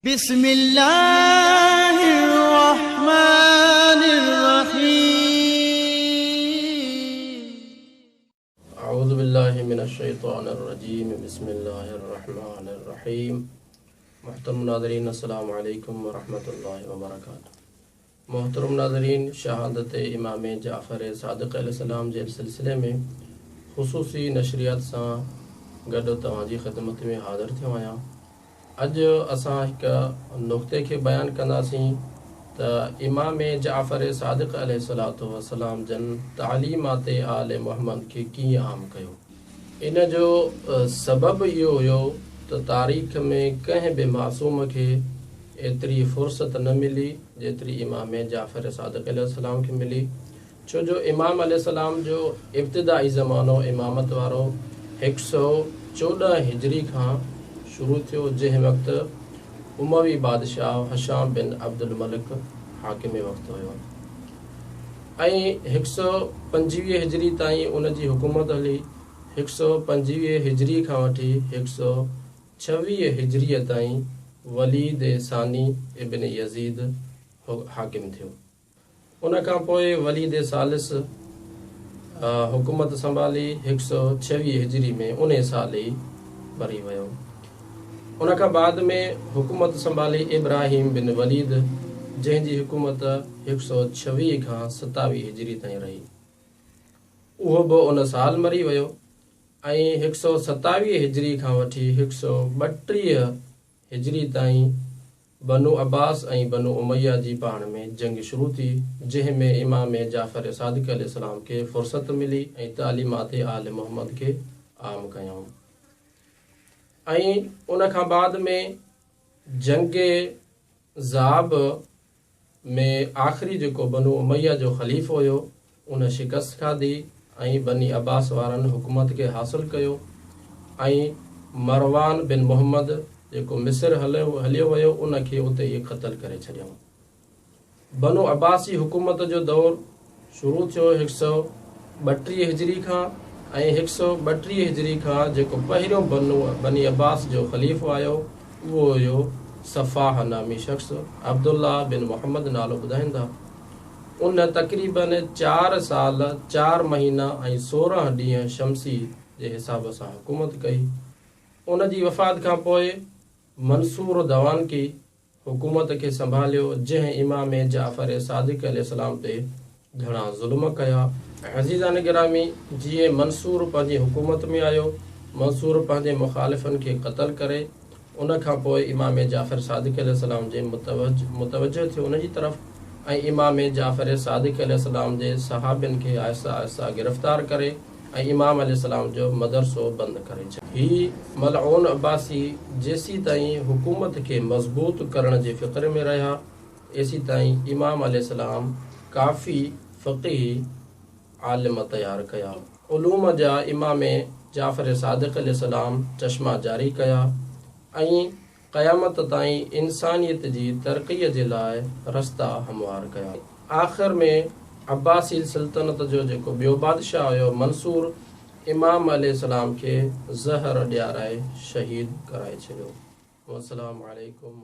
बिस्मिल्लाहिर्रहमानिर्रहीम। अऊज़ु बिल्लाहि मिनश्शैतानिर्रजीम। बिस्मिल्लाहिर्रहमानिर्रहीम। मुहतरम नाज़रीन, अस्सलामु अलैकुम व रहमतुल्लाहि व बरकातुहू। मुहतरम नाज़रीन, शहादत इमाम जाफ़र सादिक़ अलैहिस्सलाम जे सिलसिले में ख़ुसूसी नशरियात सां गॾु तव्हांजी ख़िदमत में हाज़िर थियो आहियां। अॼु असां हिकु नुक़्ते खे बयानु कंदासीं त इमाम जाफ़र सादिक़ अलैहिस्सलातु वस्सलाम जन तालीमात आल मुहम्मद खे कीअं आम कयो। इन जो सबबु इहो हुयो त तारीख़ में कंहिं बि मासूम खे एतिरी फ़ुर्सत न मिली जेतिरी इमाम जाफ़र सादिक़ अलैहिस्सलाम खे मिली। छो जो इमाम अलैहिस्सलाम जो इब्तिदाई ज़मानो इमामत वारो 114 हिजरी खां शुरू थियो, जंहिं वक़्तु उमवी बादशाह हशाम बिन अब्दुल मलिक हाकिम वक़्तु हुयो ऐं 125 हिजरी ताईं उन जी हुकूमत हली। 125 हिजरी खां वठी 126 हिजरीअ ताईं वलीद सानी इब्न यज़ीद हाकिम थियो। उन खां पोइ वलीद सालिस हुकूमत संभाली 126 हिजरी में उन साल ई मरी वियो। उन खां बाद में हुकूमत संभाली इब्राहिम बिन वलीद, जंहिंजी हुकूमत 126 खां 27 हिजरी ताईं रही। उहो बि उन साल मरी वियो ऐं 127 हिजरी खां वठी 132 हिजरी ताईं बनु अब्बास ऐं बनु उमैया जी पाण में जंग शुरू थी, जंहिं में इमाम जाफ़र सादिक़ अलैहिस्सलाम खे फ़ुर्सत मिली ऐं तालीमात आल मुहम्मद खे आम कयूं। ऐं उन खां बाद में जंग ज़ाब में आख़िरी जेको बनु उमैया जो ख़लीफ़ हुयो उन शिकस्त खाधी ऐं बनी अब्बास वारनि हुकूमत खे हासिल कयो ऐं मरवान बिन मोहम्मद जेको मिस्र हलियो वियो उन खे उते ई क़तल करे छॾियऊं। बनु अब्बासी हुकूमत जो दौर शुरू थियो 132 हिजरी खां ऐं 132 हिजरी खां जेको पहिरियों बनी अब्बास जो ख़लीफ़ो आयो उहो हुयो सफ़ाह नामी शख़्स, अब्दुल्ला बिन मोहम्मद नालो ॿुधाईंदा। उन तक़रीबन 4 साल 4 महीना ऐं 16 ॾींहं शमसी जे हिसाब सां हुकूमत कई। उन जी वफ़ात खां पोइ मंसूर दवानकी हुकूमत खे संभालियो, जंहिं इमाम जाफ़र सादिक़ अलैहिस्सलाम ते घणा ज़ुल्म कया। अज़ीज़ान गिरामी, जीअं मंसूर पंहिंजी हुकूमत में आयो, मंसूर पंहिंजे मुख़ालिफ़नि खे क़तल करे उन खां पोइ इमाम जाफ़र सादिक़ अलैहिस्सलाम जे मुतवजह थियो उन जी तरफ़ ऐं इमाम जाफ़र सादिक़ अलैहिस्सलाम जे सहाबिन खे आहिस्ता आहिस्ता गिरफ़्तार करे ऐं इमाम अलैहिस्सलाम जो मदरसो बंदि करे छॾियो। ही मलऊन अब्बासी जेसी ताईं हुकूमत खे मज़बूत करण जे फ़िक्र में रहिया, एसी ताईं इमाम अलैहिस्सलाम काफ़ी फ़क़ीह आलिम तयारु कया। उलूम जा इमाम जाफ़र सादिक़ अलैहिस्सलाम चश्मा जारी कया ऐं क़यामत ताईं इंसानियत जी तरक़ीअ जे लाइ रस्ता हमवार कया। आख़िर में अब्बासी सल्तनत जो जेको ॿियो बादशाह हुयो मंसूर, इमाम अलैहिस्सलाम खे ज़हर ॾियाराए शहीद कराए छॾियो। अस्सलामु अलैकुम।